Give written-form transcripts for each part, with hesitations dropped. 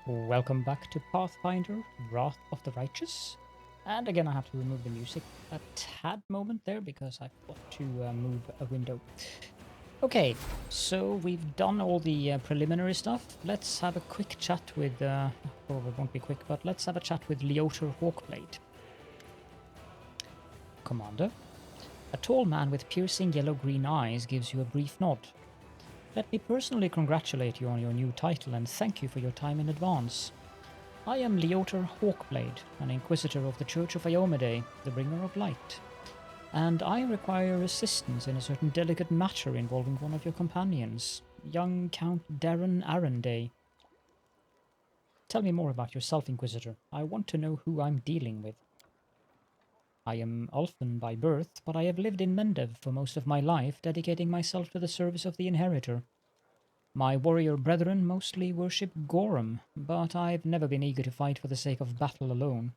Welcome back to Pathfinder Wrath of the Righteous. And again, I have to remove the music a tad moment there because I forgot to move a window. Okay, so we've done all the preliminary stuff. Let's have a quick chat with, well, it won't be quick, but let's have a chat with Leotar Hawkblade. Commander, a tall man with piercing yellow-green eyes gives you a brief nod. Let me personally congratulate you on your new title and thank you for your time in advance. I am Leotar Hawkblade, an Inquisitor of the Church of Iomedae, the Bringer of Light, and I require assistance in a certain delicate matter involving one of your companions, young Count Darren Arrenday. Tell me more about yourself, Inquisitor. I want to know who I'm dealing with. I am Ulfan by birth, but I have lived in Mendev for most of my life, dedicating myself to the service of the Inheritor. My warrior brethren mostly worship Gorham, but I've never been eager to fight for the sake of battle alone.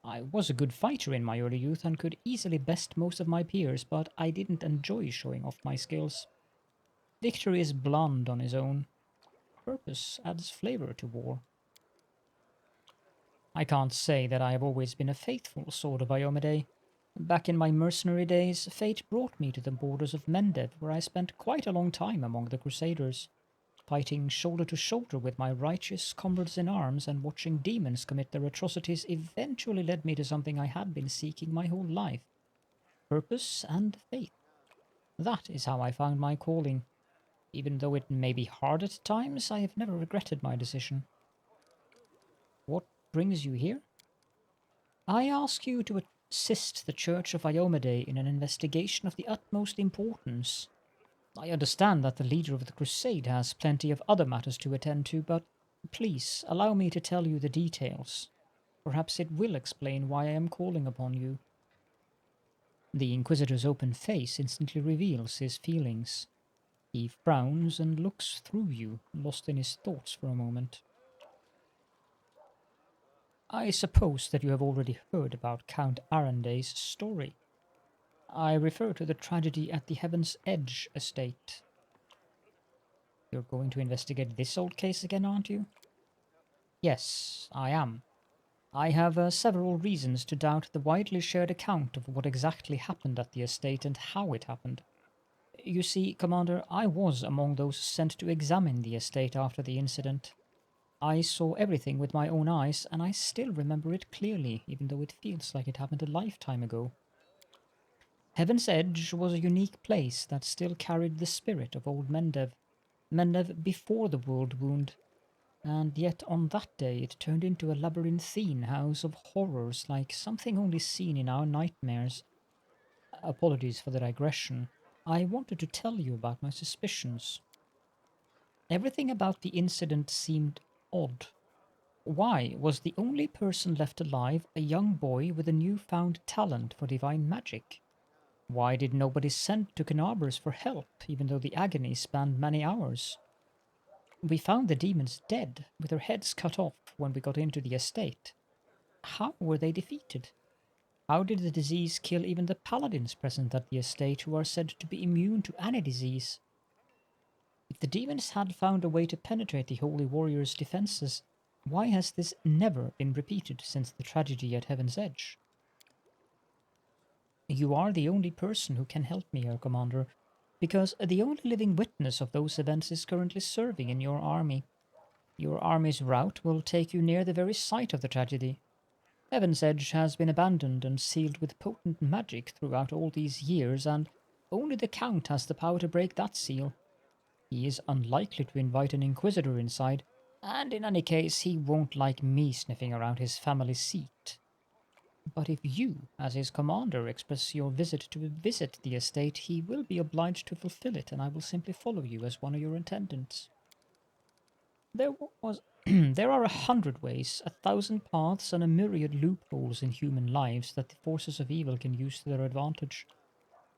I was a good fighter in my early youth and could easily best most of my peers, but I didn't enjoy showing off my skills. Victory is bland on his own. Purpose adds flavor to war. I can't say that I have always been a faithful sword of Iomedae. Back in my mercenary days, fate brought me to the borders of Mendev, where I spent quite a long time among the Crusaders, fighting shoulder to shoulder with my righteous comrades in arms and watching demons commit their atrocities eventually led me to something I had been seeking my whole life: purpose and faith. That is how I found my calling. Even though it may be hard at times, I have never regretted my decision. What brings you here? I ask you to assist the Church of Iomedae in an investigation of the utmost importance. I understand that the leader of the crusade has plenty of other matters to attend to, but please allow me to tell you the details. Perhaps it will explain why I am calling upon you. The Inquisitor's open face instantly reveals his feelings. He frowns and looks through you, lost in his thoughts for a moment. I suppose that you have already heard about Count Arenday's story. I refer to the tragedy at the Heaven's Edge estate. You're going to investigate this old case again, aren't you? Yes, I am. I have several reasons to doubt the widely shared account of what exactly happened at the estate and how it happened. You see, Commander, I was among those sent to examine the estate after the incident. I saw everything with my own eyes, and I still remember it clearly, even though it feels like it happened a lifetime ago. Heaven's Edge was a unique place that still carried the spirit of old Mendev, Mendev before the Worldwound, and yet on that day it turned into a labyrinthine house of horrors like something only seen in our nightmares. Apologies for the digression. I wanted to tell you about my suspicions. Everything about the incident seemed odd. Why was the only person left alive a young boy with a newfound talent for divine magic? Why did nobody send to Canarbers for help, even though the agony spanned many hours? We found the demons dead, with their heads cut off when we got into the estate. How were they defeated? How did the disease kill even the paladins present at the estate, who are said to be immune to any disease? If the demons had found a way to penetrate the Holy Warrior's defenses, why has this never been repeated since the tragedy at Heaven's Edge? You are the only person who can help me here, Commander, because the only living witness of those events is currently serving in your army. Your army's route will take you near the very site of the tragedy. Heaven's Edge has been abandoned and sealed with potent magic throughout all these years, and only the Count has the power to break that seal. He is unlikely to invite an Inquisitor inside, and in any case he won't like me sniffing around his family seat. But if you, as his commander, express your visit to visit the estate, he will be obliged to fulfill it, and I will simply follow you as one of your attendants. There are 100 ways, 1,000 paths, and a myriad loopholes in human lives that the forces of evil can use to their advantage.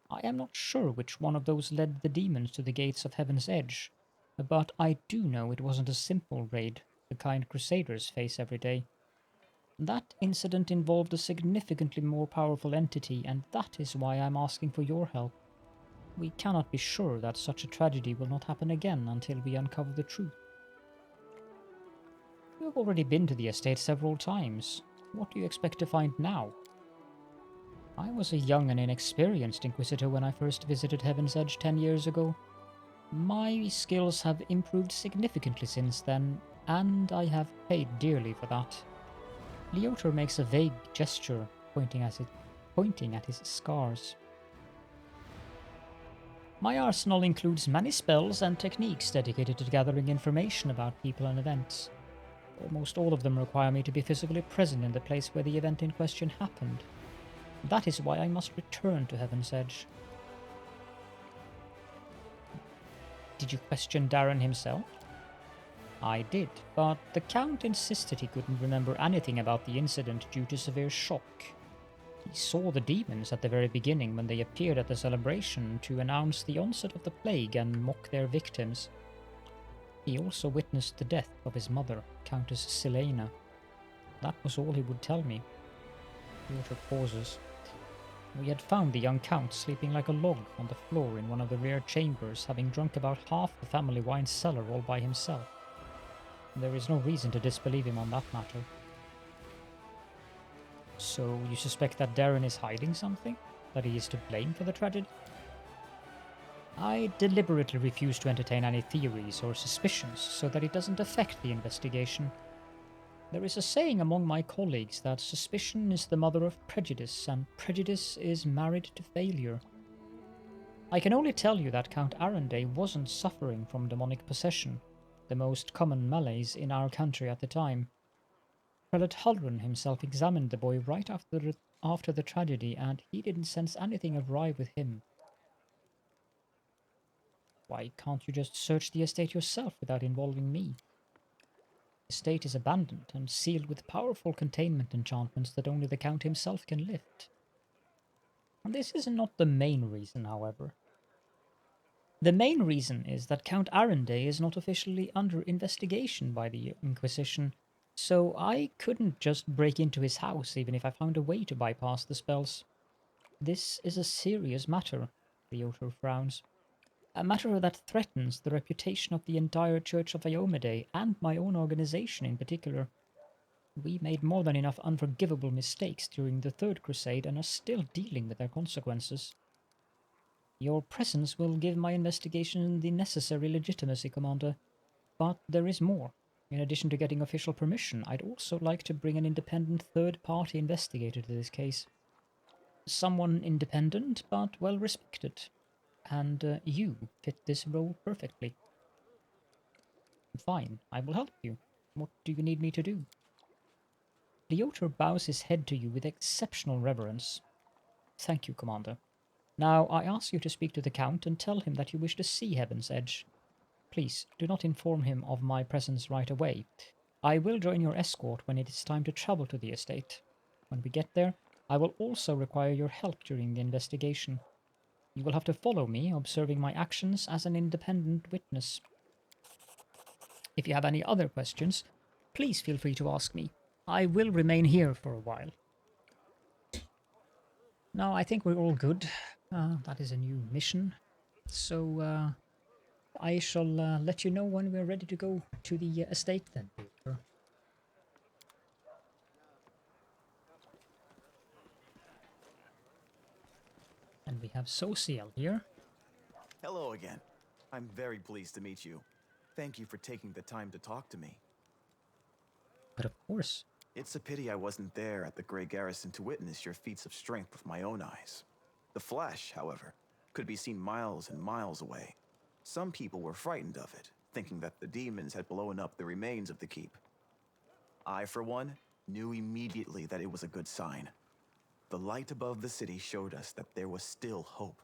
I am not sure which one of those led the demons to the gates of Heaven's Edge, but I do know it wasn't a simple raid, the kind Crusaders face every day. That incident involved a significantly more powerful entity, and that is why I'm asking for your help. We cannot be sure that such a tragedy will not happen again until we uncover the truth. You have already been to the estate several times. What do you expect to find now? I was a young and inexperienced Inquisitor when I first visited Heaven's Edge 10 years ago. My skills have improved significantly since then, and I have paid dearly for that. WotR makes a vague gesture, pointing at his scars. My arsenal includes many spells and techniques dedicated to gathering information about people and events. Almost all of them require me to be physically present in the place where the event in question happened. That is why I must return to Heaven's Edge. Did you question Darren himself? I did, but the Count insisted he couldn't remember anything about the incident due to severe shock. He saw the demons at the very beginning when they appeared at the celebration to announce the onset of the plague and mock their victims. He also witnessed the death of his mother, Countess Silena. That was all he would tell me. WotR pauses. We had found the young Count sleeping like a log on the floor in one of the rear chambers, having drunk about half the family wine cellar all by himself. There is no reason to disbelieve him on that matter. So you suspect that Darren is hiding something? That he is to blame for the tragedy? I deliberately refuse to entertain any theories or suspicions so that it doesn't affect the investigation. There is a saying among my colleagues that suspicion is the mother of prejudice, and prejudice is married to failure. I can only tell you that Count Arenday wasn't suffering from demonic possession, the most common malaise in our country at the time. Prelate Halrun himself examined the boy right after the tragedy, and he didn't sense anything awry with him. Why can't you just search the estate yourself without involving me? The estate is abandoned and sealed with powerful containment enchantments that only the Count himself can lift. And this is not the main reason, however. The main reason is that Count Arenday is not officially under investigation by the Inquisition, so I couldn't just break into his house even if I found a way to bypass the spells. This is a serious matter, WotR frowns. A matter that threatens the reputation of the entire Church of Iomedae and my own organization in particular. We made more than enough unforgivable mistakes during the Third Crusade and are still dealing with their consequences. Your presence will give my investigation the necessary legitimacy, Commander. But there is more. In addition to getting official permission, I'd also like to bring an independent third-party investigator to this case. Someone independent, but well-respected. And you fit this role perfectly. Fine, I will help you. What do you need me to do? WotR bows his head to you with exceptional reverence. Thank you, Commander. Now I ask you to speak to the Count and tell him that you wish to see Heaven's Edge. Please, do not inform him of my presence right away. I will join your escort when it is time to travel to the estate. When we get there, I will also require your help during the investigation. You will have to follow me, observing my actions as an independent witness. If you have any other questions, please feel free to ask me. I will remain here for a while. Now, I think we're all good. That is a new mission. So, I shall let you know when we're ready to go to the estate then. And we have Social here. Hello again. I'm very pleased to meet you. Thank you for taking the time to talk to me. But of course. It's a pity I wasn't there at the Grey Garrison to witness your feats of strength with my own eyes. The flash, however, could be seen miles and miles away. Some people were frightened of it, thinking that the demons had blown up the remains of the keep. I, for one, knew immediately that it was a good sign. The light above the city showed us that there was still hope.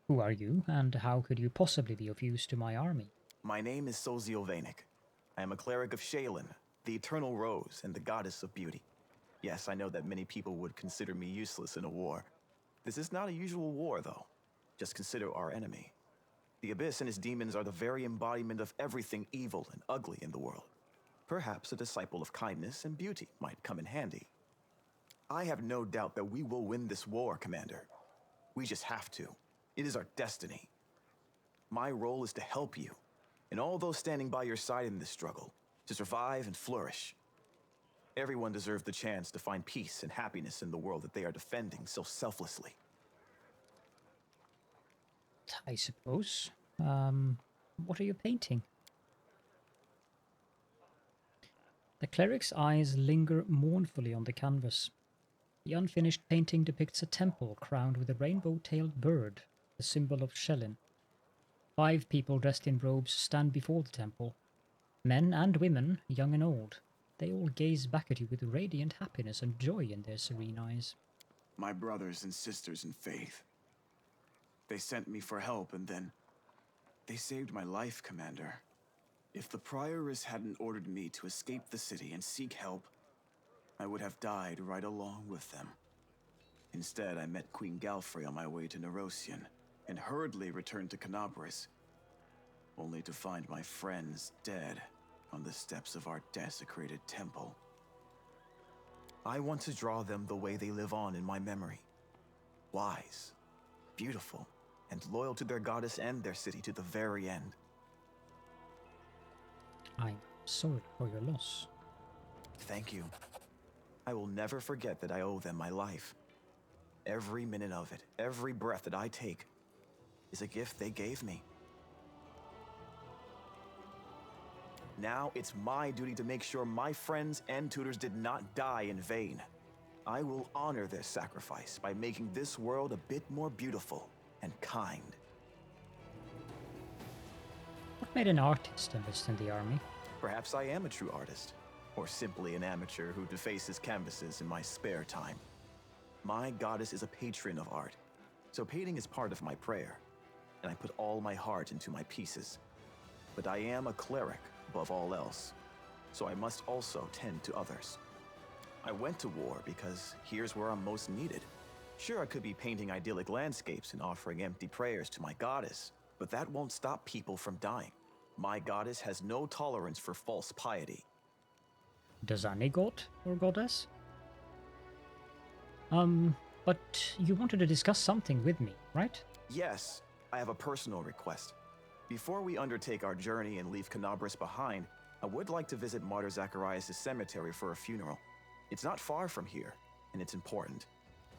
Who are you, and how could you possibly be of use to my army? My name is Sozio Vanek. I am a cleric of Shaylin, the Eternal Rose and the Goddess of Beauty. Yes, I know that many people would consider me useless in a war. This is not a usual war, though. Just consider our enemy. The Abyss and his demons are the very embodiment of everything evil and ugly in the world. Perhaps a disciple of kindness and beauty might come in handy. I have no doubt that we will win this war, Commander. We just have to. It is our destiny. My role is to help you, and all those standing by your side in this struggle. to survive and flourish. Everyone deserves the chance to find peace and happiness in the world that they are defending so selflessly. I suppose. What are you painting? The cleric's eyes linger mournfully on the canvas. The unfinished painting depicts a temple crowned with a rainbow-tailed bird, the symbol of Shellin. 5 people dressed in robes stand before the temple. Men and women, young and old. They all gaze back at you with radiant happiness and joy in their serene eyes. My brothers and sisters in faith. They sent me for help and then they saved my life, Commander. If the prioress hadn't ordered me to escape the city and seek help, I would have died right along with them. Instead, I met Queen Galfrey on my way to Nerosian and hurriedly returned to Canabris, only to find my friends dead on the steps of our desecrated temple. I want to draw them the way they live on in my memory. Wise, beautiful, and loyal to their goddess and their city to the very end. I'm sorry for your loss. Thank you. I will never forget that I owe them my life. Every minute of it, every breath that I take, is a gift they gave me. Now it's my duty to make sure my friends and tutors did not die in vain. I will honor their sacrifice by making this world a bit more beautiful and kind. What made an artist enlist in the army? Perhaps I am a true artist, or simply an amateur who defaces canvases in my spare time. My goddess is a patron of art, so painting is part of my prayer, and I put all my heart into my pieces. But I am a cleric above all else, so I must also tend to others. I went to war because here's where I'm most needed. Sure, I could be painting idyllic landscapes and offering empty prayers to my goddess, but that won't stop people from dying. My goddess has no tolerance for false piety. Does any god or goddess? But you wanted to discuss something with me, right? Yes, I have a personal request. Before we undertake our journey and leave Canabris behind, I would like to visit Martyr Zacharias' cemetery for a funeral. It's not far from here, and it's important.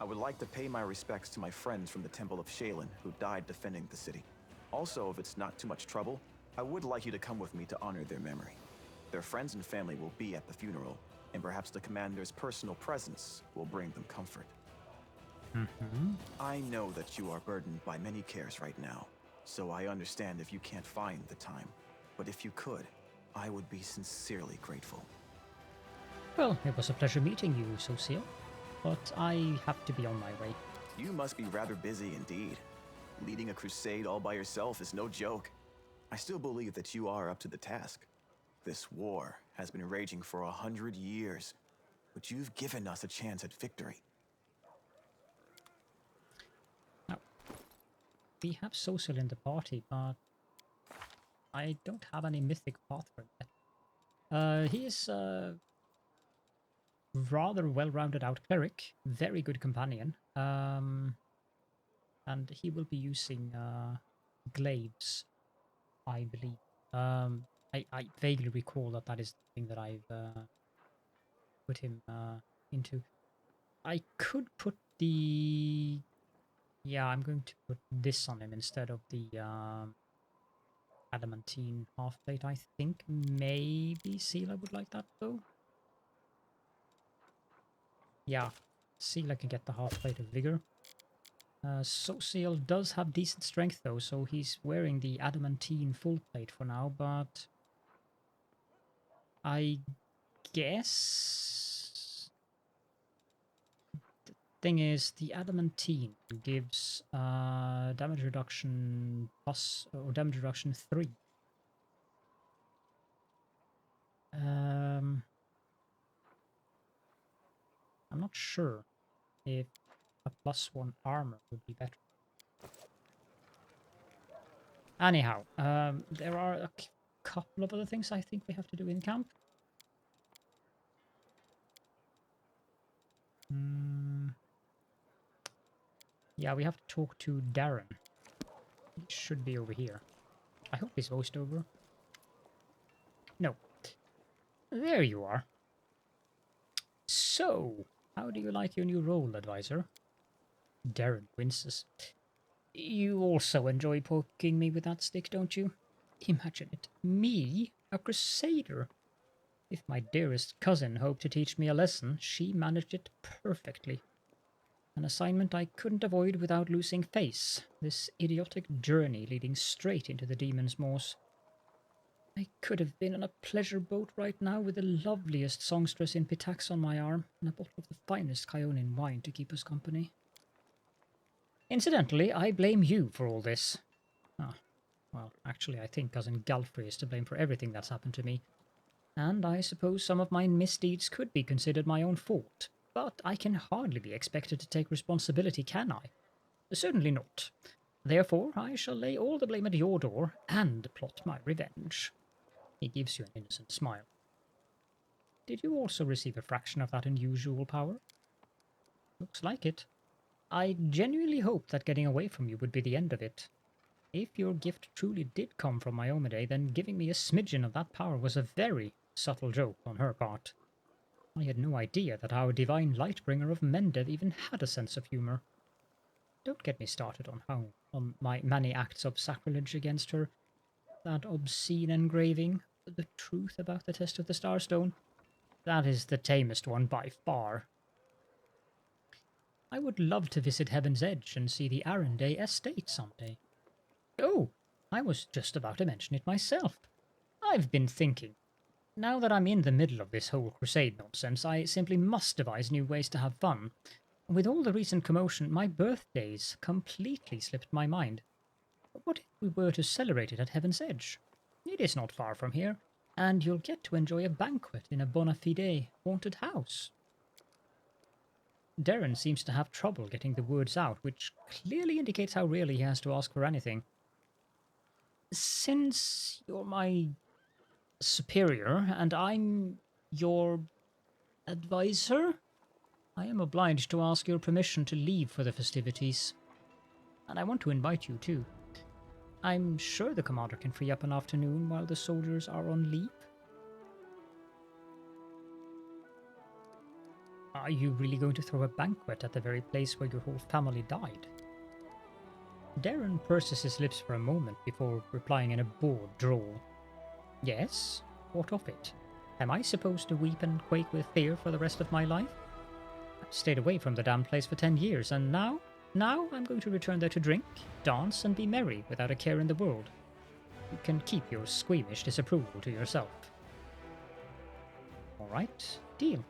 I would like to pay my respects to my friends from the Temple of Shaylin who died defending the city. Also, if it's not too much trouble, I would like you to come with me to honor their memory. Their friends and family will be at the funeral, and perhaps the commander's personal presence will bring them comfort. I know that you are burdened by many cares right now, so I understand if you can't find the time. But if you could, I would be sincerely grateful. Well, it was a pleasure meeting you, Socio, but I have to be on my way. You must be rather busy indeed. Leading a crusade all by yourself is no joke. I still believe that you are up to the task. This war has been raging for 100 years, but you've given us a chance at victory. Now, we have Social in the party, but I don't have any mythic Pathfinder yet. He is a rather well-rounded out cleric, very good companion, and he will be using glaives, I believe. I vaguely recall that is the thing that I've put him into. I could put the... Yeah, I'm going to put this on him instead of the adamantine half-plate, I think. Maybe Sela would like that, though. Yeah, Sela can get the half-plate of vigor. Social does have decent strength, though, so he's wearing the adamantine full plate for now, but I guess the thing is the adamantine gives damage reduction plus or damage reduction 3. I'm not sure if a +1 armor would be better. Anyhow, there are a couple of other things I think we have to do in camp. Yeah, we have to talk to Darren. He should be over here. I hope he's voiced over. No. There you are. So, how do you like your new role, advisor? Darren winces. You also enjoy poking me with that stick, don't you? Imagine it. Me, a Crusader. If my dearest cousin hoped to teach me a lesson, she managed it perfectly. An assignment I couldn't avoid without losing face. This idiotic journey leading straight into the demon's maws. I could have been on a pleasure boat right now with the loveliest songstress in Pitax on my arm and a bottle of the finest Chionian wine to keep us company. Incidentally, I blame you for all this. Ah, well, actually, I think Cousin Galfrey is to blame for everything that's happened to me. And I suppose some of my misdeeds could be considered my own fault. But I can hardly be expected to take responsibility, can I? Certainly not. Therefore, I shall lay all the blame at your door and plot my revenge. He gives you an innocent smile. Did you also receive a fraction of that unusual power? Looks like it. I genuinely hoped that getting away from you would be the end of it. If your gift truly did come from Myomede, then giving me a smidgen of that power was a very subtle joke on her part. I had no idea that our divine Lightbringer of Mendev even had a sense of humor. Don't get me started on my many acts of sacrilege against her. That obscene engraving, the truth about the test of the Starstone, that is the tamest one by far. I would love to visit Heaven's Edge and see the Arendelle estate someday. Oh, I was just about to mention it myself. I've been thinking. Now that I'm in the middle of this whole crusade nonsense, I simply must devise new ways to have fun. With all the recent commotion, my birthdays completely slipped my mind. What if we were to celebrate it at Heaven's Edge? It is not far from here, and you'll get to enjoy a banquet in a bona fide haunted house. Darren seems to have trouble getting the words out, which clearly indicates how rarely he has to ask for anything. Since you're my superior and I'm your advisor, I am obliged to ask your permission to leave for the festivities. And I want to invite you too. I'm sure the commander can free up an afternoon while the soldiers are on leave. Are you really going to throw a banquet at the very place where your whole family died? Darren purses his lips for a moment before replying in a bored drawl. Yes? What of it? Am I supposed to weep and quake with fear for the rest of my life? I've stayed away from the damn place for 10 years, and now I'm going to return there to drink, dance, and be merry without a care in the world. You can keep your squeamish disapproval to yourself. Alright, deal.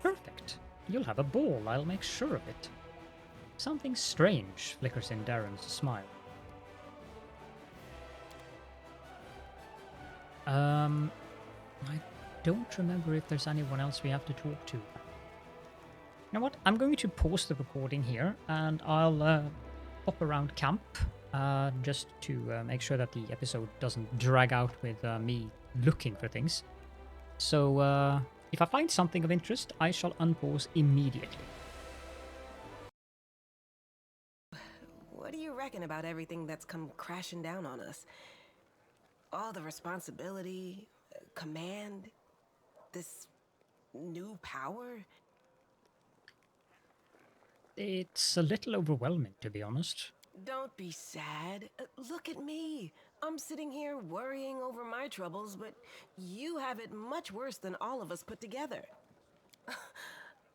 Perfect. You'll have a ball, I'll make sure of it. Something strange flickers in Darren's smile. I don't remember if there's anyone else we have to talk to. You know what? I'm going to pause the recording here, and I'll hop around camp just to make sure that the episode doesn't drag out with me looking for things. So if I find something of interest, I shall unpause immediately. What do you reckon about everything that's come crashing down on us? All the responsibility, command, this new power? It's a little overwhelming, to be honest. Don't be sad. Look at me. I'm sitting here worrying over my troubles, but you have it much worse than all of us put together.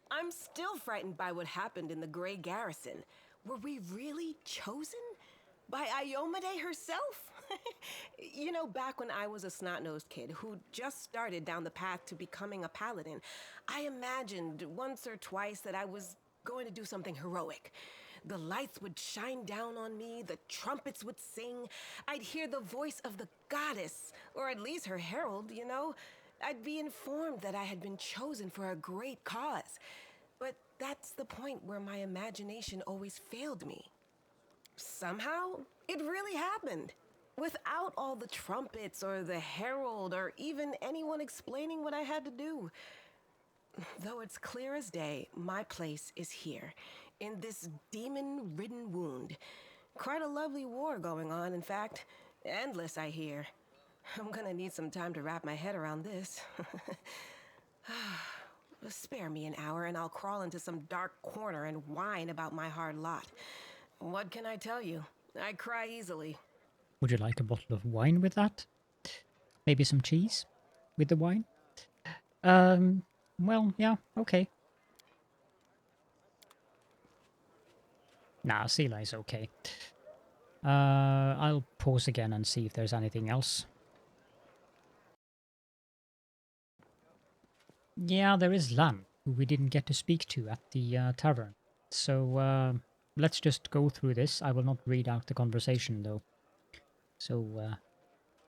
I'm still frightened by what happened in the Grey Garrison. Were we really chosen? By Iomade herself? You know, back when I was a snot-nosed kid who just started down the path to becoming a paladin, I imagined once or twice that I was going to do something heroic. The lights would shine down on me, the trumpets would sing, I'd hear the voice of the goddess, or at least her herald, you know? I'd be informed that I had been chosen for a great cause. But that's the point where my imagination always failed me. Somehow, it really happened. Without all the trumpets or the herald or even anyone explaining what I had to do. Though it's clear as day, my place is here, in this demon-ridden wound. Quite a lovely war going on, in fact. Endless, I hear. I'm gonna need some time to wrap my head around this. Spare me an hour and I'll crawl into some dark corner and whine about my hard lot. What can I tell you? I cry easily. Would you like a bottle of wine with that? Maybe some cheese with the wine? Well, yeah, okay. Nah, Sela's okay. I'll pause again and see if there's anything else. Yeah, there is Lan, who we didn't get to speak to at the tavern. So let's just go through this. I will not read out the conversation, though. So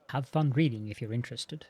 have fun reading if you're interested.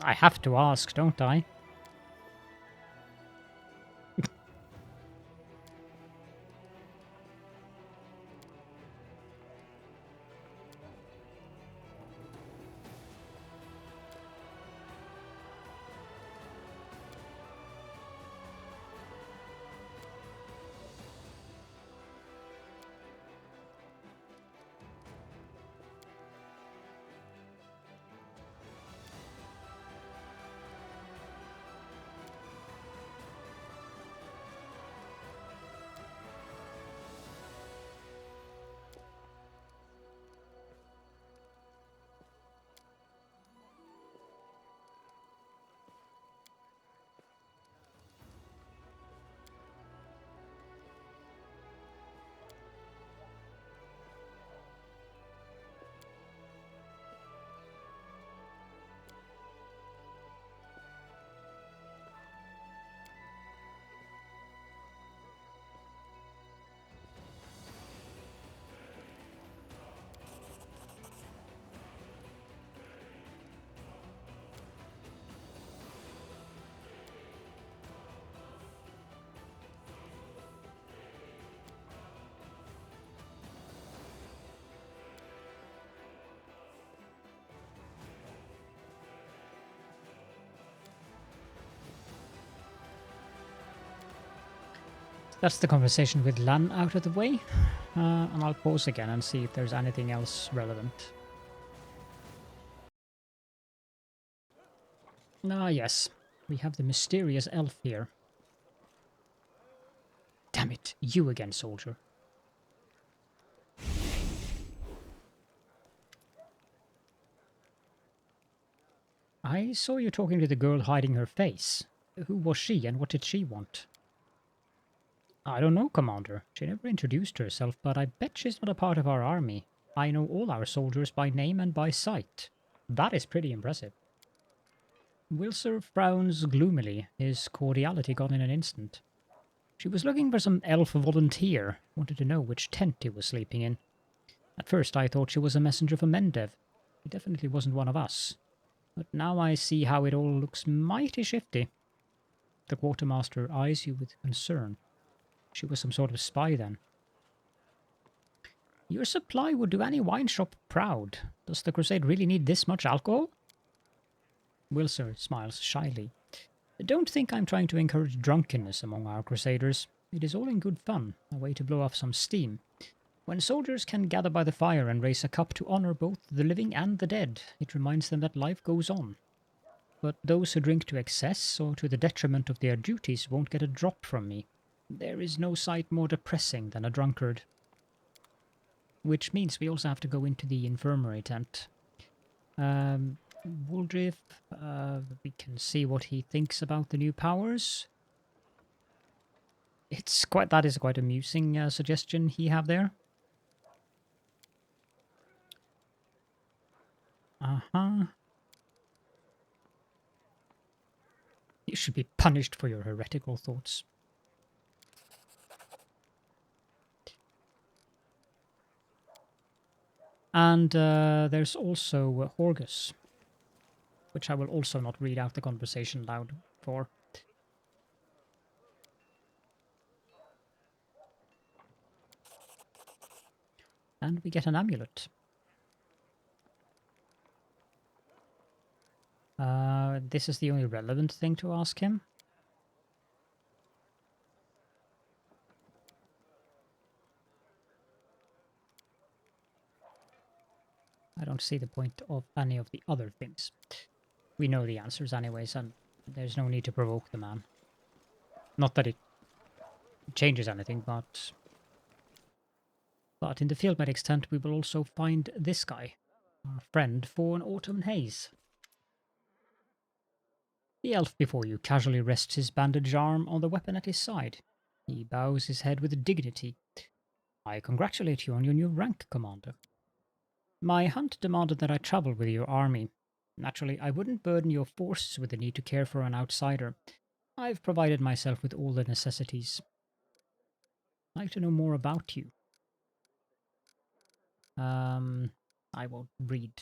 I have to ask, don't I? That's the conversation with Lan out of the way. And I'll pause again and see if there's anything else relevant. Ah, yes. We have the mysterious elf here. Damn it, you again, soldier. I saw you talking to the girl hiding her face. Who was she and what did she want? I don't know, Commander. She never introduced herself, but I bet she's not a part of our army. I know all our soldiers by name and by sight. That is pretty impressive. Wilser frowns gloomily, his cordiality gone in an instant. She was looking for some elf volunteer, wanted to know which tent he was sleeping in. At first I thought she was a messenger for Mendev. He definitely wasn't one of us. But now I see how it all looks mighty shifty. The quartermaster eyes you with concern. She was some sort of spy then. Your supply would do any wine shop proud. Does the Crusade really need this much alcohol? Wilser smiles shyly. Don't think I'm trying to encourage drunkenness among our Crusaders. It is all in good fun, a way to blow off some steam. When soldiers can gather by the fire and raise a cup to honor both the living and the dead, it reminds them that life goes on. But those who drink to excess or to the detriment of their duties won't get a drop from me. There is no sight more depressing than a drunkard. Which means we also have to go into the infirmary tent. Wooldriff, we can see what he thinks about the new powers. That is quite amusing suggestion he have there. You should be punished for your heretical thoughts. And there's also Horgus, which I will also not read out the conversation loud for. And we get an amulet. This is the only relevant thing to ask him. I don't see the point of any of the other things. We know the answers anyways, and there's no need to provoke the man. Not that it changes anything, but in the field medic's tent we will also find this guy, our friend for an autumn haze. The elf before you casually rests his bandaged arm on the weapon at his side. He bows his head with dignity. I congratulate you on your new rank, Commander. My hunt demanded that I travel with your army. Naturally, I wouldn't burden your forces with the need to care for an outsider. I've provided myself with all the necessities. I'd like to know more about you. I won't read.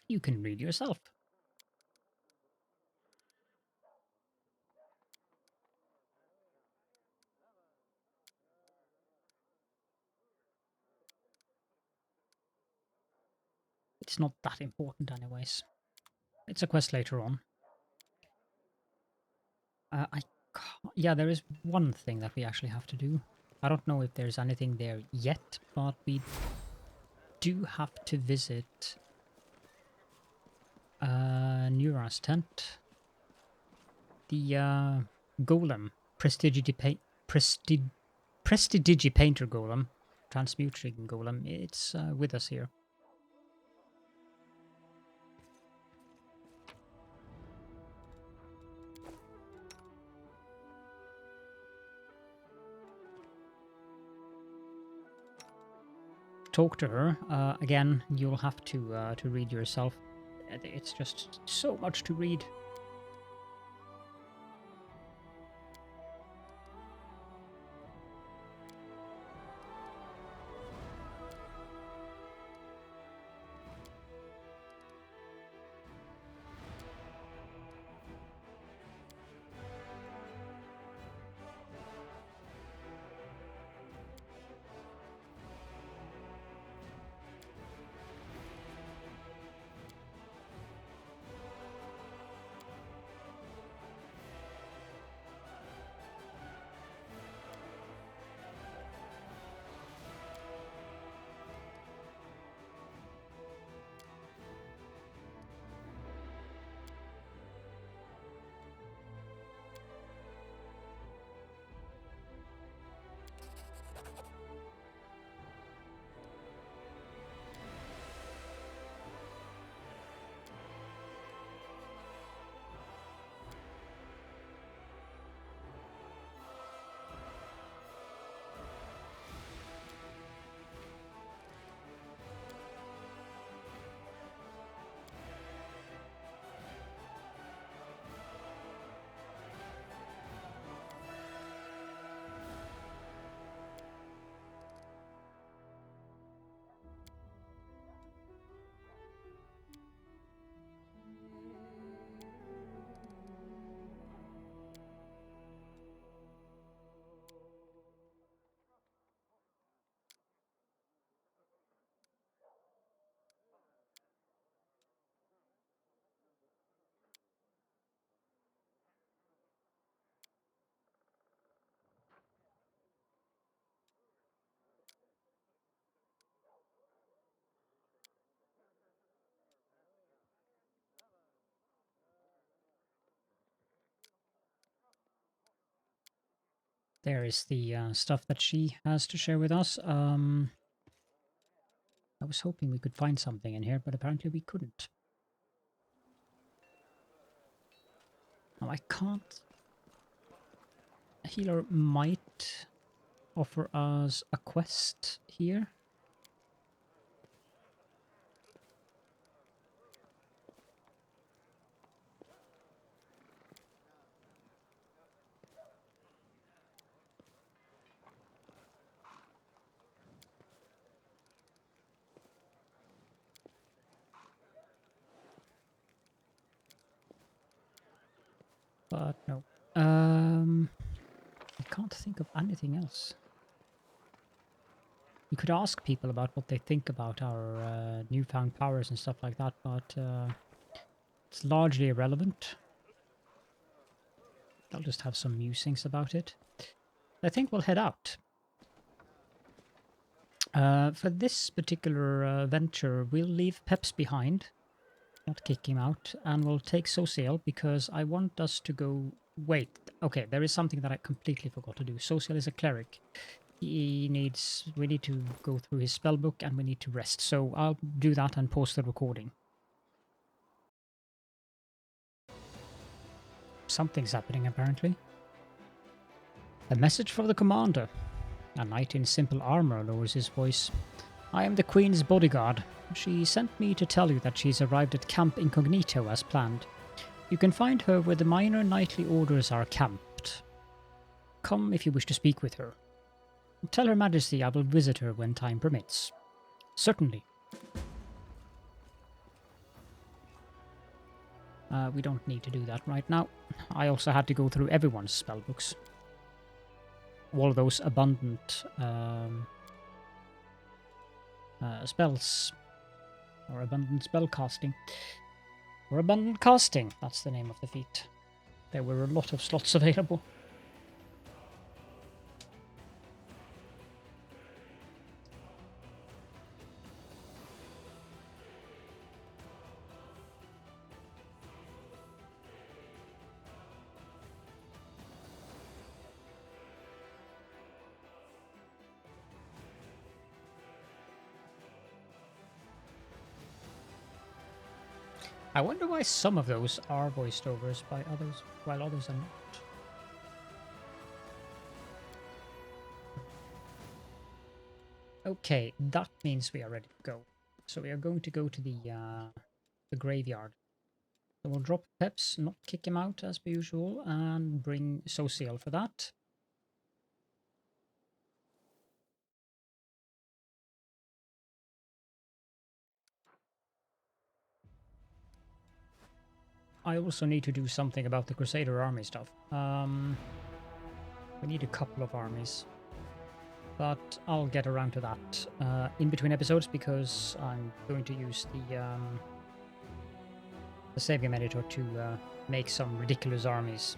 You can read yourself. It's not that important anyways. It's a quest later on. Yeah, there is one thing that we actually have to do. I don't know if there's anything there yet, but we do have to visit Nura's tent. The golem, Prestidigitator golem, transmuting golem, it's with us here. Talk to her. Again, you'll have to read yourself. It's just so much to read. there is the stuff that she has to share with us. I was hoping we could find something in here, but apparently we couldn't. Now I can't. A healer might offer us a quest here. But no. I can't think of anything else. You could ask people about what they think about our newfound powers and stuff like that, but it's largely irrelevant. I'll just have some musings about it. I think we'll head out. For this particular venture, we'll leave Peps behind, not kick him out, and we'll take Social because I want us to go... Wait, okay, there is something that I completely forgot to do. Social is a cleric. We need to go through his spellbook and we need to rest. So I'll do that and pause the recording. Something's happening apparently. A message from the commander. A knight in simple armor lowers his voice. I am the Queen's bodyguard. She sent me to tell you that she's arrived at Camp Incognito as planned. You can find her where the minor knightly orders are camped. Come if you wish to speak with her. Tell Her Majesty I will visit her when time permits. Certainly. We don't need to do that right now. I also had to go through everyone's spellbooks. All those abundant spells. Or abundant spell casting. Or abundant casting, that's the name of the feat. There were a lot of slots available. I wonder why some of those are voiced overs by others, while others are not. Okay, that means we are ready to go. So we are going to go to the graveyard. So we'll drop Peps, not kick him out as per usual, and bring Social for that. I also need to do something about the Crusader army stuff. We need a couple of armies. But I'll get around to that in between episodes because I'm going to use the save game editor to make some ridiculous armies.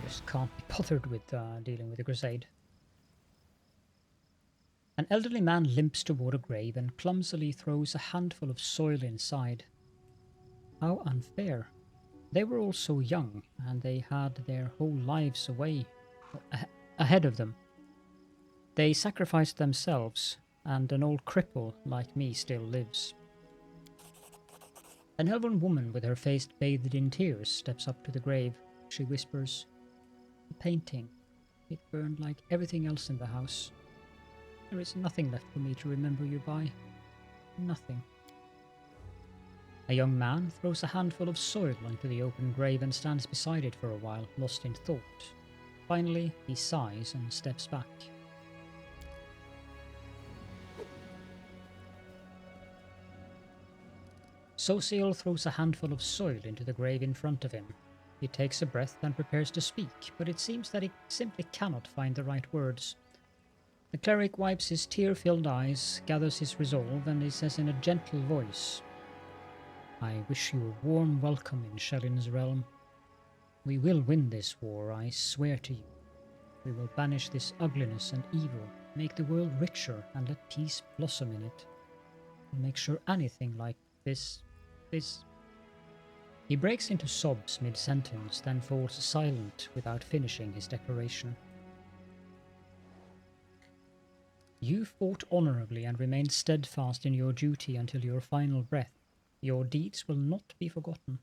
Just can't be bothered with dealing with the Crusade. An elderly man limps toward a grave and clumsily throws a handful of soil inside. How unfair. They were all so young, and they had their whole lives ahead of them. They sacrificed themselves, and an old cripple like me still lives. An elven woman with her face bathed in tears steps up to the grave. She whispers, "The painting. It burned like everything else in the house. There is nothing left for me to remember you by. Nothing." A young man throws a handful of soil into the open grave and stands beside it for a while, lost in thought. Finally, he sighs and steps back. Social throws a handful of soil into the grave in front of him. He takes a breath and prepares to speak, but it seems that he simply cannot find the right words. The cleric wipes his tear-filled eyes, gathers his resolve, and he says in a gentle voice, "I wish you a warm welcome in Shelin's realm. We will win this war, I swear to you. We will banish this ugliness and evil, make the world richer, and let peace blossom in it. We'll make sure anything like this this? He breaks into sobs mid-sentence, then falls silent without finishing his declaration. You fought honorably and remained steadfast in your duty until your final breath. Your deeds will not be forgotten.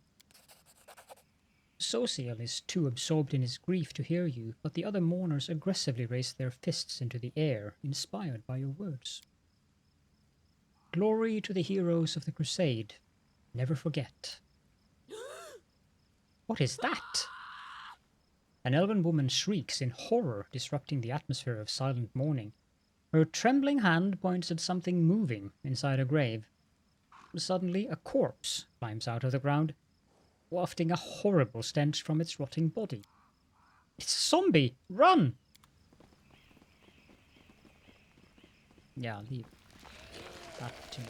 Social is too absorbed in his grief to hear you, but the other mourners aggressively raise their fists into the air, inspired by your words. Glory to the heroes of the Crusade. Never forget. What is that? An elven woman shrieks in horror, disrupting the atmosphere of silent mourning. Her trembling hand points at something moving inside a grave. Suddenly, a corpse climbs out of the ground, wafting a horrible stench from its rotting body. It's a zombie! Run! Yeah, leave that to me.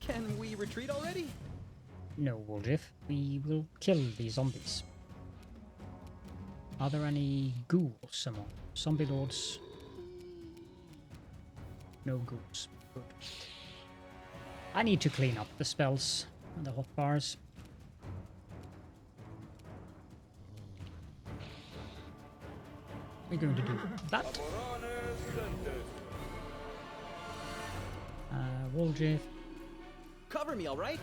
Can we retreat already? No, Woljif. We will kill these zombies. Are there any ghouls among zombie lords? No ghouls. Good. I need to clean up the spells and the hotbars. We're going to do that. Woljif. Cover me, all right?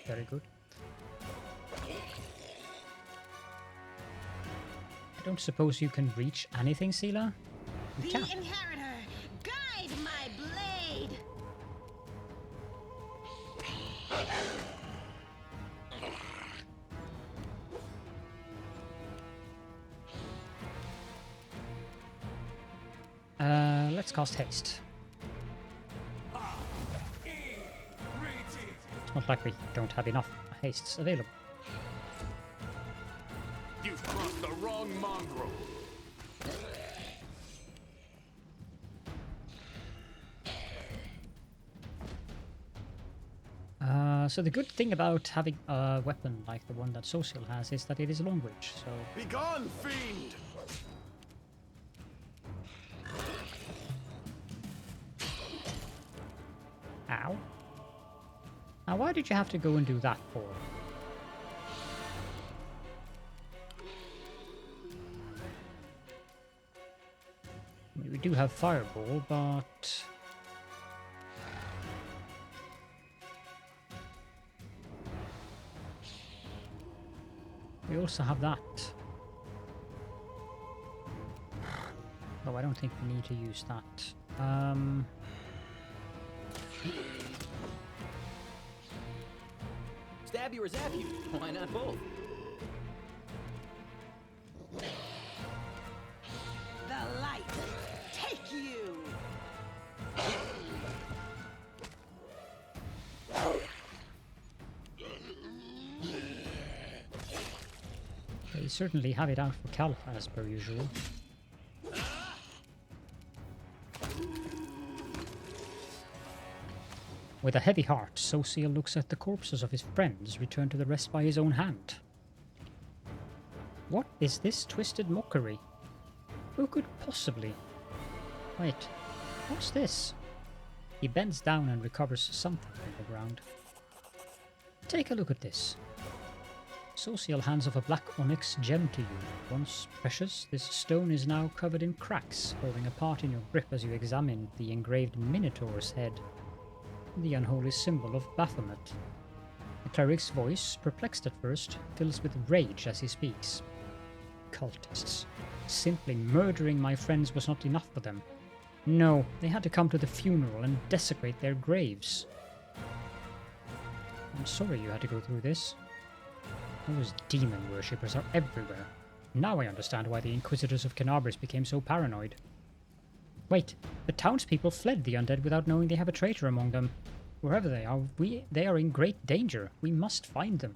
Very good. I don't suppose you can reach anything, Sela? You The can. Inheritor, guide my blade! Let's cast haste. It's not like we don't have enough hastes available. You've crossed the wrong mongrel. So the good thing about having a weapon like the one that Social has is that it is long range, so... Begone, fiend! Ow. Now why did you have to go and do that for? I mean, we do have Fireball, but... we also have that. Though I don't think we need to use that. Stab you or zap you? Why not both? The light, take you! They certainly have it out for Caliph as per usual. With a heavy heart, Social looks at the corpses of his friends returned to the rest by his own hand. What is this twisted mockery? Who could possibly... Wait, what's this? He bends down and recovers something from the ground. Take a look at this. Social hands off a black onyx gem to you. Once precious, this stone is now covered in cracks, falling apart in your grip as you examine the engraved Minotaur's head, the unholy symbol of Baphomet. The cleric's voice, perplexed at first, fills with rage as he speaks. Cultists. Simply murdering my friends was not enough for them. No, they had to come to the funeral and desecrate their graves. I'm sorry you had to go through this. Those demon worshippers are everywhere. Now I understand why the Inquisitors of Canabris became so paranoid. Wait, the townspeople fled the undead without knowing they have a traitor among them. Wherever they are, they are in great danger. We must find them.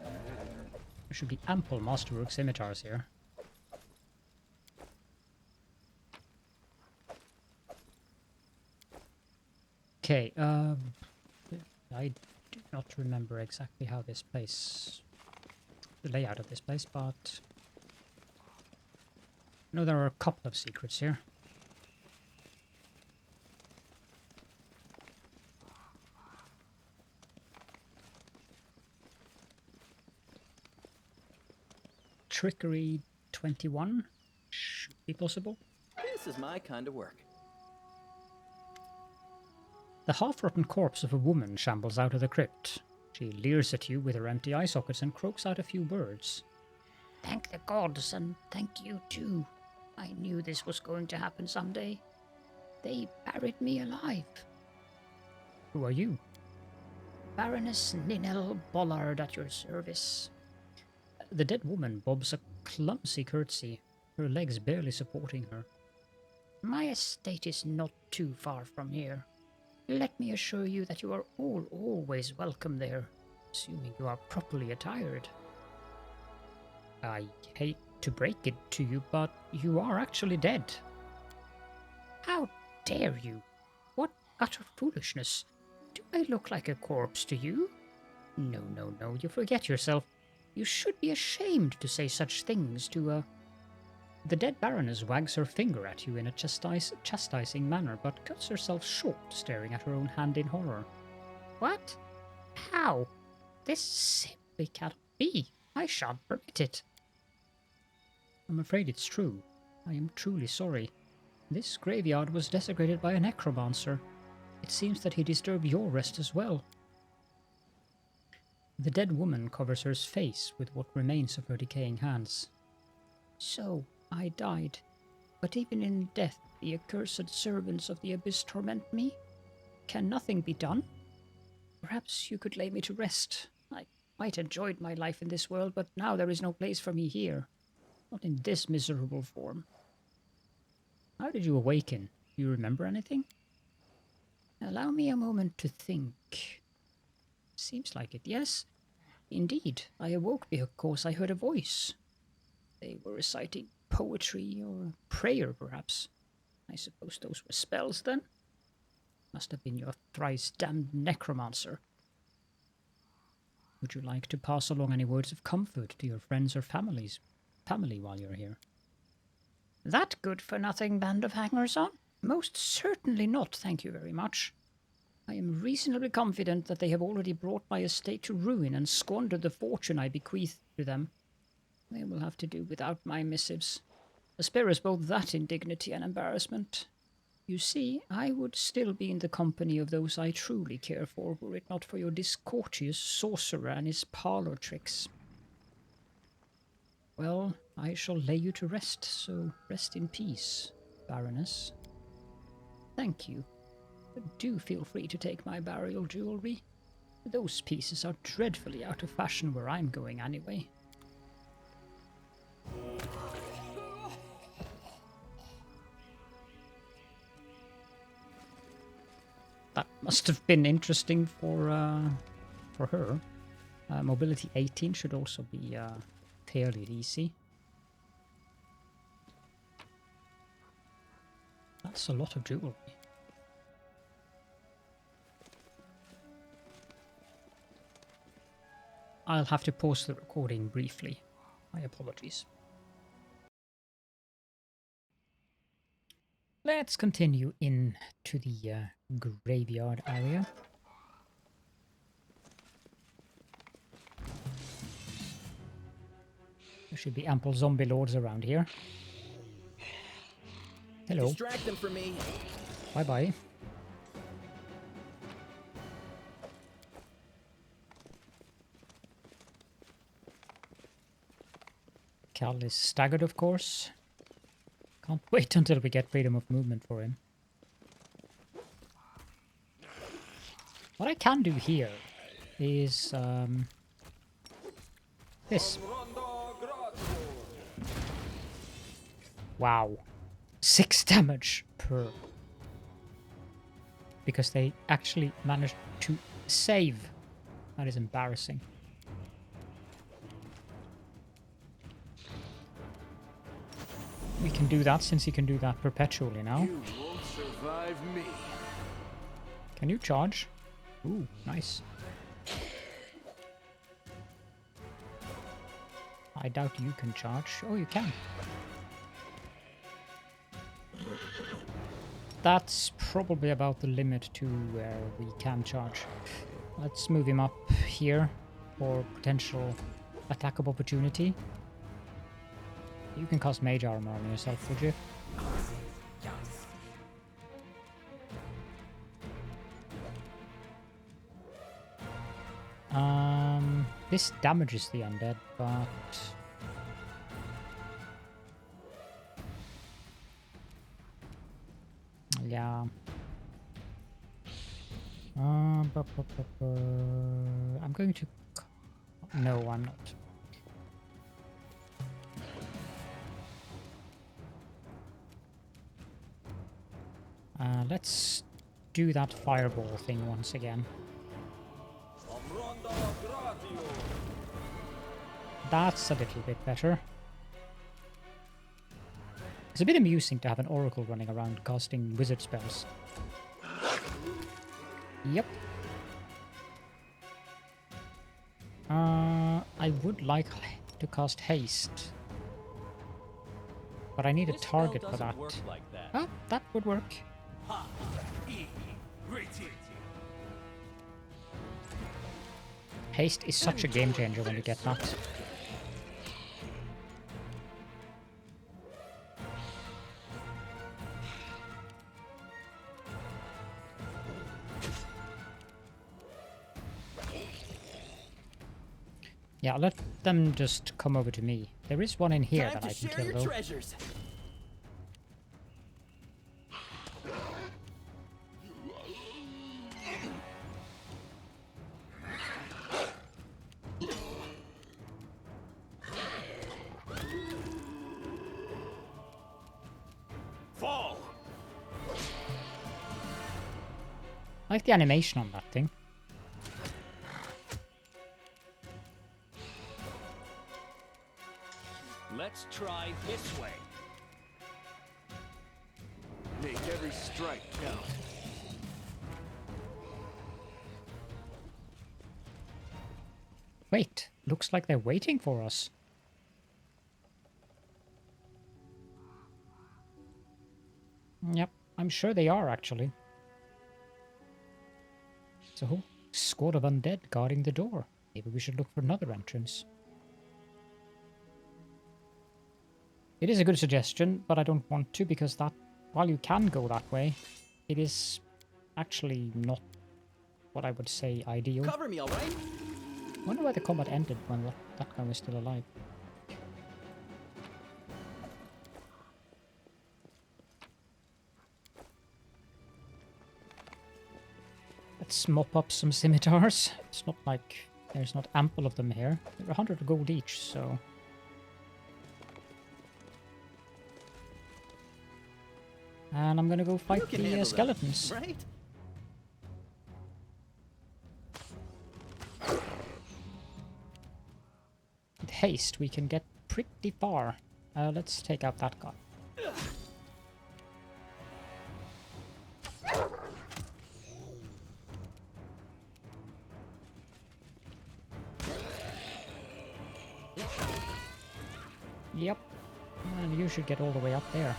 There should be ample masterwork scimitars here. Okay, I do not remember exactly how this place the layout of this place, but I know there are a couple of secrets here. Trickery 21 should be possible. This is my kind of work. The half-rotten corpse of a woman shambles out of the crypt. She leers at you with her empty eye sockets and croaks out a few words. Thank the gods, and thank you too. I knew this was going to happen someday. They buried me alive. Who are you? Baroness Ninel Bollard at your service. The dead woman bobs a clumsy curtsy, her legs barely supporting her. My estate is not too far from here. Let me assure you that you are all always welcome there, assuming you are properly attired. I hate to break it to you, but you are actually dead. How dare you? What utter foolishness. Do I look like a corpse to you? No, you forget yourself. You should be ashamed to say such things to a... The dead Baroness wags her finger at you in a chastising manner, but cuts herself short, staring at her own hand in horror. What? How? This simply cannot be. I shan't permit it. I'm afraid it's true. I am truly sorry. This graveyard was desecrated by a necromancer. It seems that he disturbed your rest as well. The dead woman covers her face with what remains of her decaying hands. So, I died, but even in death the accursed servants of the abyss torment me? Can nothing be done? Perhaps you could lay me to rest. I might enjoyed my life in this world, but now there is no place for me here. Not in this miserable form. How did you awaken? Do you remember anything? Allow me a moment to think. Seems like it, yes. Indeed, I awoke because I heard a voice. They were reciting poetry or prayer, perhaps. I suppose those were spells, then? Must have been your thrice-damned necromancer. Would you like to pass along any words of comfort to your friends or family while you're here? That good-for-nothing band of hangers-on? Most certainly not, thank you very much. I am reasonably confident that they have already brought my estate to ruin and squandered the fortune I bequeathed to them. They will have to do without my missives. Spare us both that indignity and embarrassment. You see, I would still be in the company of those I truly care for, were it not for your discourteous sorcerer and his parlour tricks. Well, I shall lay you to rest, so rest in peace, Baroness. Thank you. But do feel free to take my burial jewellery. Those pieces are dreadfully out of fashion where I'm going anyway. That must have been interesting for her. Mobility 18 should also be fairly easy. That's a lot of jewelry. I'll have to pause the recording briefly. My apologies. Let's continue into the graveyard area. There should be ample zombie lords around here. Hello. Distract them for me. Bye-bye. Cal is staggered, of course. Can't wait until we get freedom of movement for him. What I can do here is this. Wow. 6 damage per. Because they actually managed to save. That is embarrassing. We can do that since he can do that perpetually now. You won't survive me. Can you charge? Ooh, nice. I doubt you can charge. Oh, you can. That's probably about the limit to where we can charge. Let's move him up here for potential attack of opportunity. You can cast mage armor on yourself, would you? This damages the undead, but yeah. I'm going to. No, I'm not. Let's do that fireball thing once again. That's a little bit better. It's a bit amusing to have an oracle running around casting wizard spells. Yep. I would like to cast haste. But I need a target for that. Oh, that would work. Haste is such a game changer when you get that. Yeah, let them just come over to me. There is one in here that I can kill, though. Treasures. Fall. I like the animation on that thing. Let's try this way. Make every strike count. Wait, looks like they're waiting for us. Yep, I'm sure they are, actually. It's a whole squad of undead guarding the door. Maybe we should look for another entrance. It is a good suggestion, but I don't want to, because that, while you can go that way, it is actually not what I would say ideal. Cover me, all right? I wonder why the combat ended when that guy was still alive. Let's mop up some scimitars. It's not like there's not ample of them here. They're 100 gold each, so... And I'm gonna go fight the skeletons. Them, right? With haste, we can get pretty far. Let's take out that guy. Yep. And you should get all the way up there.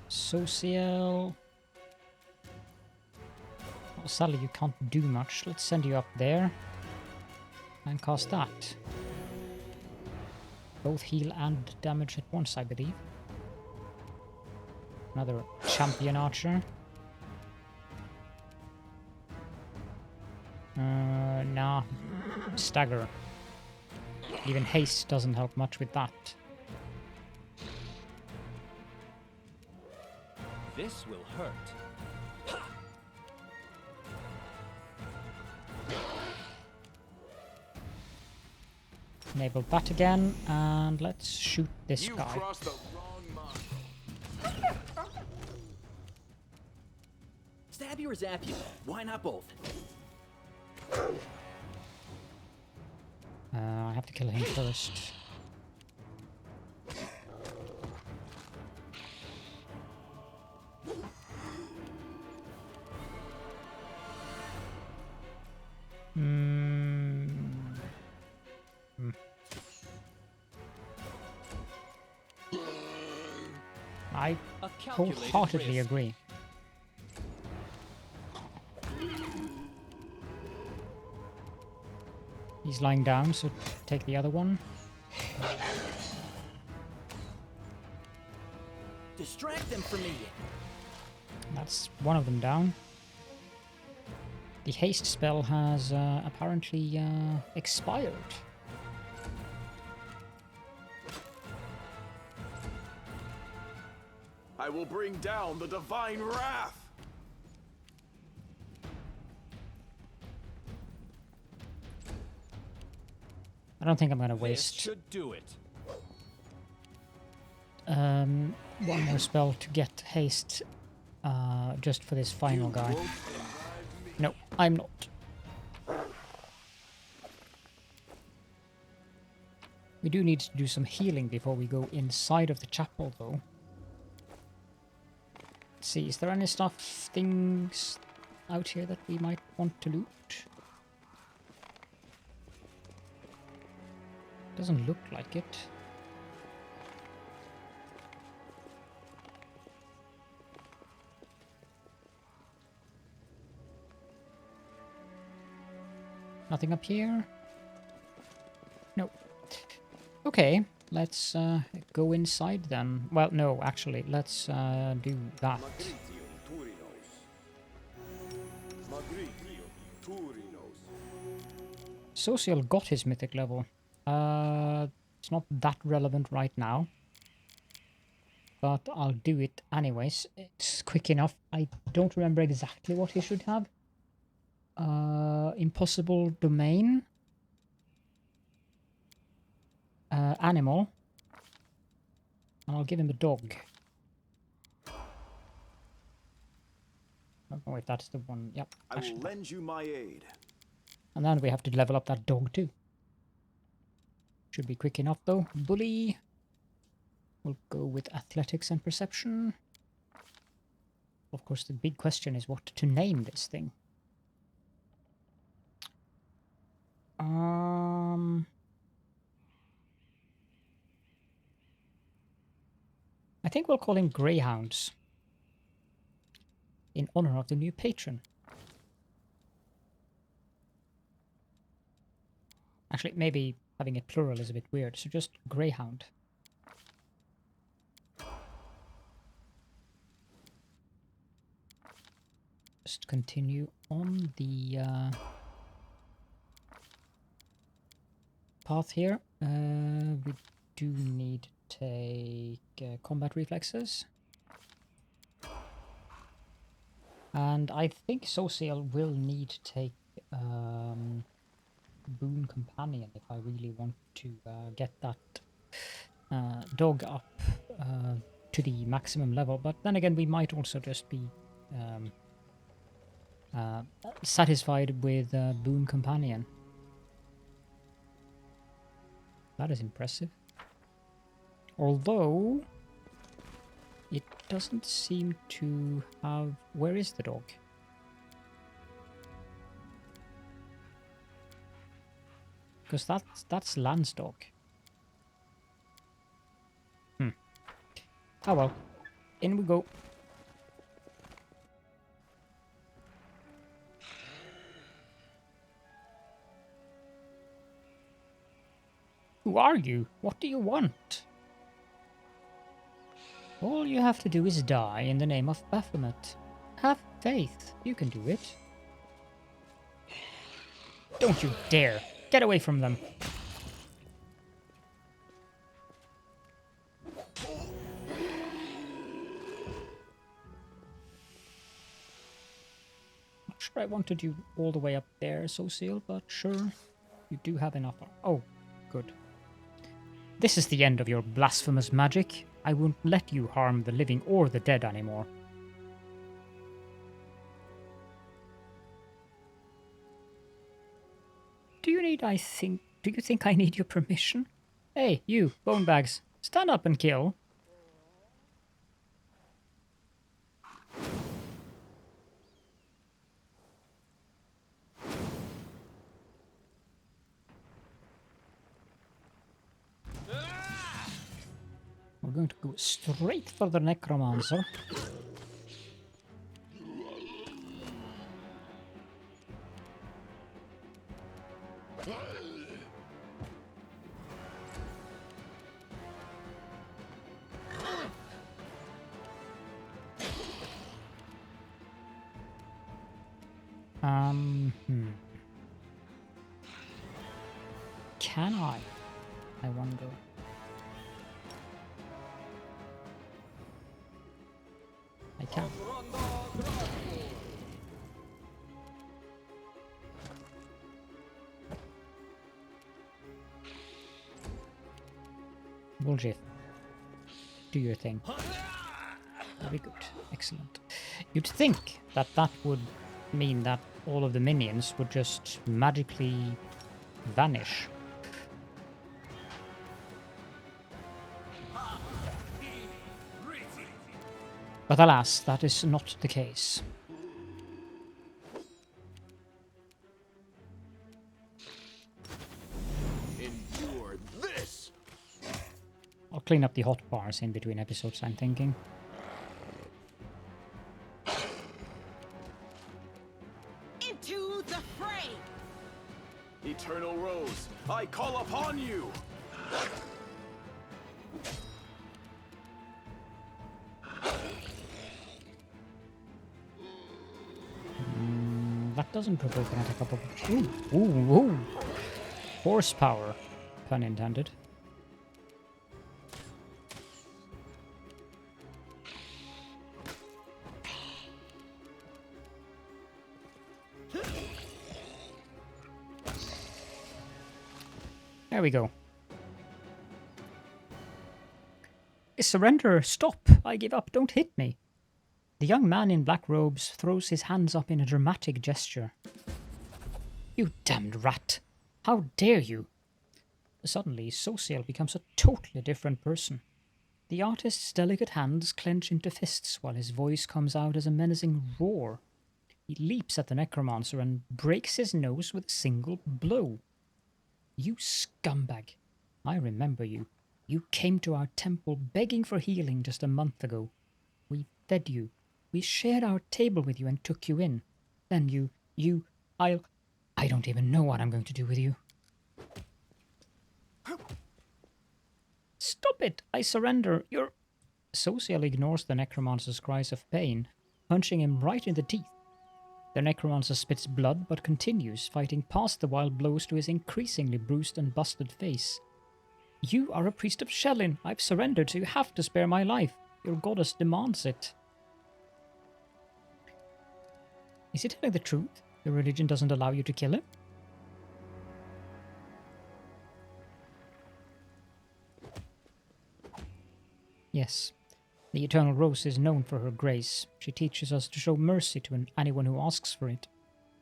Social. Well, sadly, you can't do much. Let's send you up there. And cast that. Both heal and damage at once, I believe. Another champion archer. Nah. Stagger. Even haste doesn't help much with that. This will hurt. Enable that again, and let's shoot this You guy. crossed the wrong mark. Stab you or zap you? Why not both? I have to kill him first. I A calculated wholeheartedly risk. agree. He's lying down, so take the other one. Distract them from me. That's one of them down. The haste spell has apparently expired. I will bring down the divine wrath. I don't think I'm gonna This waste should do it. one more spell to get haste just for this final guy. No, I'm not. We do need to do some healing before we go inside of the chapel, though. Let's see, is there any things out here that we might want to loot? Doesn't look like it. Nothing up here? No. Okay, let's go inside then. Well, no, actually, let's do that. Social got his mythic level. It's not that relevant right now. But I'll do it anyways. It's quick enough. I don't remember exactly what he should have. Impossible domain. Animal. And I'll give him a dog. I don't know if that's the one. Yep. I will Actually. lend you my aid. And then we have to level up that dog too. Should be quick enough though. Bully. We'll go with athletics and perception. Of course, the big question is what to name this thing. I think we'll call him Greyhounds. In honor of the new patron. Actually, maybe having it plural is a bit weird, so just Greyhound. Just continue on the path here. We do need to take combat reflexes. And I think Social will need to take Boon Companion if I really want to get that dog up to the maximum level. But then again, we might also just be satisfied with Boon Companion. That is impressive. Although it doesn't seem to have... Where is the dog? Because that's Lan's dog. Oh well. In we go. Who are you? What do you want? All you have to do is die in the name of Baphomet. Have faith. You can do it. Don't you dare. Get away from them. Not sure I wanted you all the way up there, Social, but sure. You do have enough. Oh, good. This is the end of your blasphemous magic. I won't let you harm the living or the dead anymore. Do you think I need your permission? Hey, you, bone bags, stand up and kill. we're going to go straight for the Necromancer. Can I wonder. I can. Bullshit. Do your thing. Very good. Excellent. You'd think that that would mean that all of the minions would just magically vanish. But alas, that is not the case. Endure this! I'll clean up the hot bars in between episodes, I'm thinking. Into the fray! Eternal Rose, I call upon you! That doesn't provoke an attack of... Ooh. Horsepower. Pun intended. There we go. Surrender! Stop! I give up! Don't hit me! The young man in black robes throws his hands up in a dramatic gesture. You damned rat! How dare you! Suddenly, Social becomes a totally different person. The artist's delicate hands clench into fists while his voice comes out as a menacing roar. He leaps at the necromancer and breaks his nose with a single blow. You scumbag! I remember you. You came to our temple begging for healing just a month ago. We fed you. We shared our table with you and took you in. Then I don't even know what I'm going to do with you. Stop it! I surrender. You're... Social ignores the necromancer's cries of pain, punching him right in the teeth. The necromancer spits blood but continues, fighting past the wild blows to his increasingly bruised and busted face. You are a priest of Shellin. I've surrendered, so you have to spare my life. Your goddess demands it. Is he telling the truth? Your religion doesn't allow you to kill him? Yes. The Eternal Rose is known for her grace. She teaches us to show mercy to anyone who asks for it.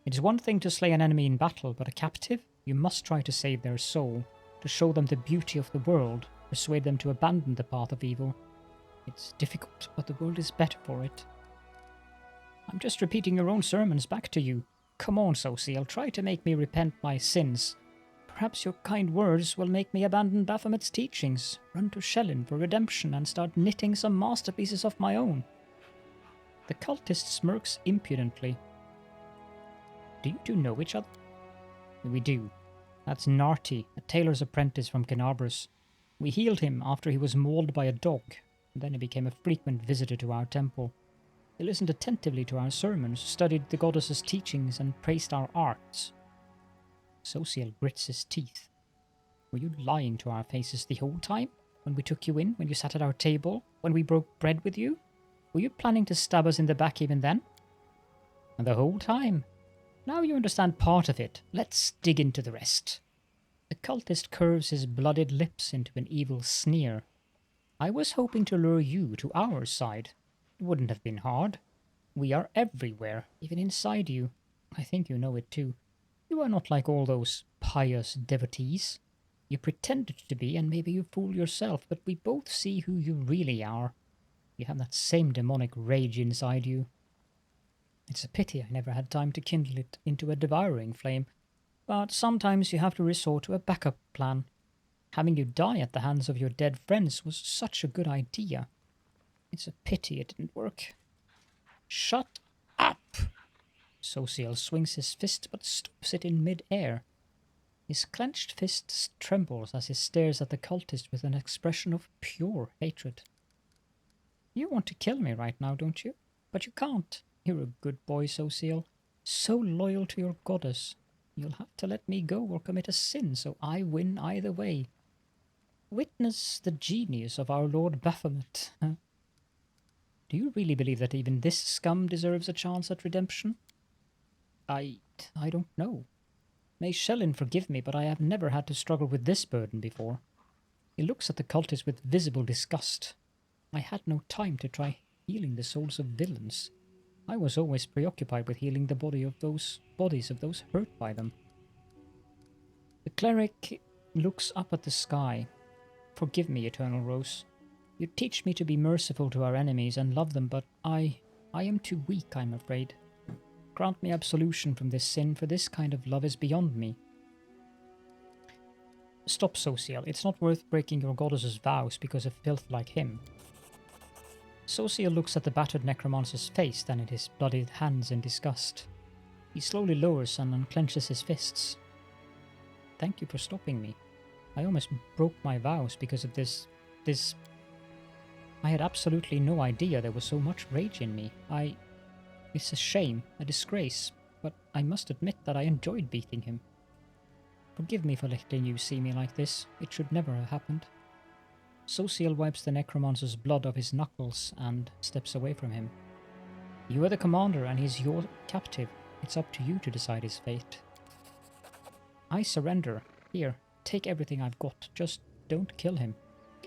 It is one thing to slay an enemy in battle, but a captive? You must try to save their soul, to show them the beauty of the world, persuade them to abandon the path of evil. It's difficult, but the world is better for it. I'm just repeating your own sermons back to you. Come on, Social, try to make me repent my sins. Perhaps your kind words will make me abandon Baphomet's teachings, run to Shellin for redemption, and start knitting some masterpieces of my own. The cultist smirks impudently. Do you two know each other? We do. That's Narty, a tailor's apprentice from Canabras. We healed him after he was mauled by a dog, and then he became a frequent visitor to our temple. He listened attentively to our sermons, studied the goddess's teachings, and praised our arts. Social grits his teeth. Were you lying to our faces the whole time? When we took you in? When you sat at our table? When we broke bread with you? Were you planning to stab us in the back even then? And the whole time? Now you understand part of it. Let's dig into the rest. The cultist curves his blooded lips into an evil sneer. I was hoping to lure you to our side. It wouldn't have been hard. We are everywhere, even inside you. I think you know it too. You are not like all those pious devotees. You pretended to be, and maybe you fool yourself, but we both see who you really are. You have that same demonic rage inside you. It's a pity I never had time to kindle it into a devouring flame, but sometimes you have to resort to a backup plan. Having you die at the hands of your dead friends was such a good idea. It's a pity it didn't work. Shut up! Sociel swings his fist but stops it in mid-air. His clenched fist trembles as he stares at the cultist with an expression of pure hatred. You want to kill me right now, don't you? But you can't. You're a good boy, Sociel. So loyal to your goddess. You'll have to let me go or commit a sin, so I win either way. Witness the genius of our Lord Baphomet. Huh? Do you really believe that even this scum deserves a chance at redemption? I don't know. May Shellin forgive me, but I have never had to struggle with this burden before. He looks at the cultist with visible disgust. I had no time to try healing the souls of villains. I was always preoccupied with healing the bodies of those hurt by them. The cleric looks up at the sky. Forgive me, Eternal Rose. You teach me to be merciful to our enemies and love them, but I am too weak, I'm afraid. Grant me absolution from this sin, for this kind of love is beyond me. Stop, Sociel. It's not worth breaking your goddess's vows because of filth like him. Sociel looks at the battered necromancer's face, then at his bloodied hands in disgust. He slowly lowers and unclenches his fists. Thank you for stopping me. I almost broke my vows because of this... I had absolutely no idea there was so much rage in me. It's a shame, a disgrace, but I must admit that I enjoyed beating him. Forgive me for letting you see me like this. It should never have happened. Sociel wipes the necromancer's blood off his knuckles and steps away from him. You are the commander and he's your captive. It's up to you to decide his fate. I surrender. Here, take everything I've got. Just don't kill him.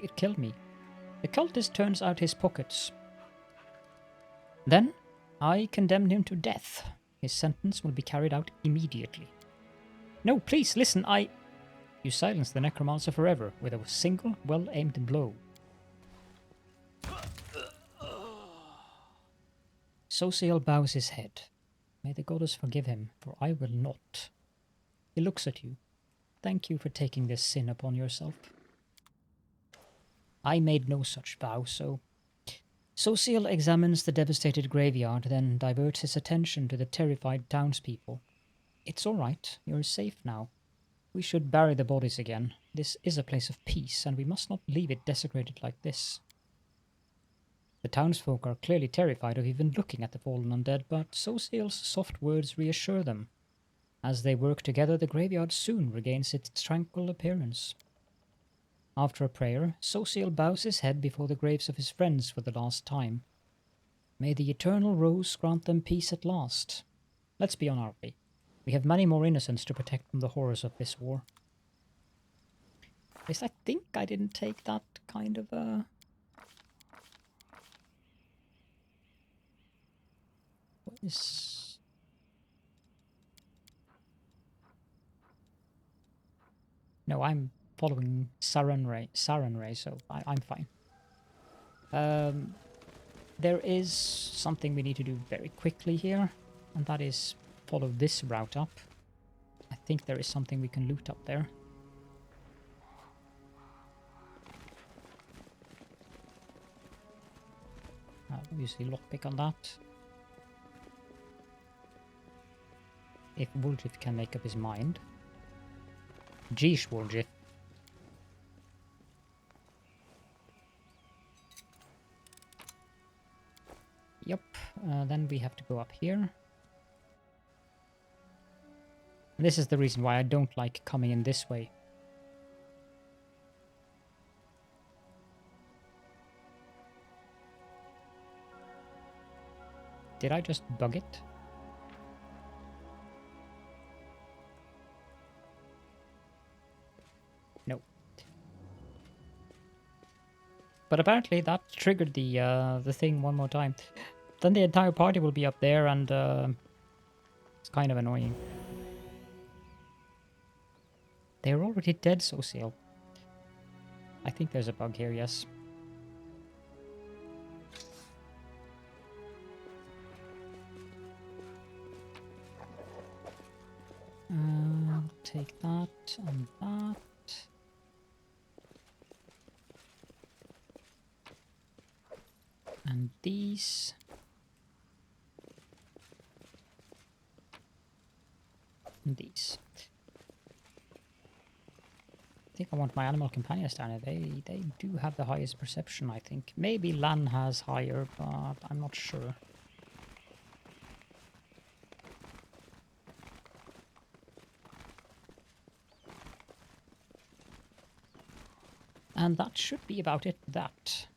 It killed me. The cultist turns out his pockets. Then, I condemn him to death. His sentence will be carried out immediately. No, please, listen, You silence the necromancer forever with a single, well-aimed blow. Sociel bows his head. May the goddess forgive him, for I will not. He looks at you. Thank you for taking this sin upon yourself. I made no such vow, so... Sociel examines the devastated graveyard, then diverts his attention to the terrified townspeople. It's all right. You're safe now. We should bury the bodies again. This is a place of peace, and we must not leave it desecrated like this. The townsfolk are clearly terrified of even looking at the fallen undead, but Sociel's soft words reassure them. As they work together, the graveyard soon regains its tranquil appearance. After a prayer, Sociel bows his head before the graves of his friends for the last time. May the Eternal Rose grant them peace at last. Let's be on our way. We have many more innocents to protect from the horrors of this war. At least I think I didn't take that kind of What is... No, I'm following Sarenrae, so I'm fine. There is something we need to do very quickly here, and that is follow this route up. I think there is something we can loot up there. Obviously lockpick on that. If Woljif can make up his mind. Jeesh, Woljif. Yep, then we have to go up here. And this is the reason why I don't like coming in this way. Did I just bug it? No. But apparently that triggered the thing one more time. Then the entire party will be up there, and it's kind of annoying. They're already dead, Sociel. I think there's a bug here, yes. Take that and that. these. And these. I think I want my animal companions down here. They do have the highest perception, I think. Maybe Lan has higher, but I'm not sure. And that should be about it for that.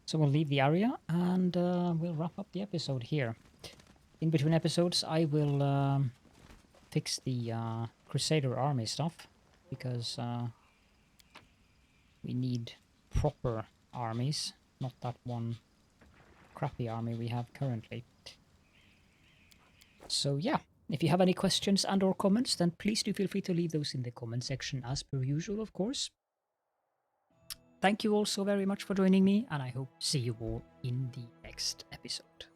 So we'll leave the area and we'll wrap up the episode here. In between episodes, I will fix the Crusader army stuff, because we need proper armies, not that one crappy army we have currently. So yeah, if you have any questions and or comments, then please do feel free to leave those in the comment section as per usual, of course. Thank you all so very much for joining me, and I hope to see you all in the next episode.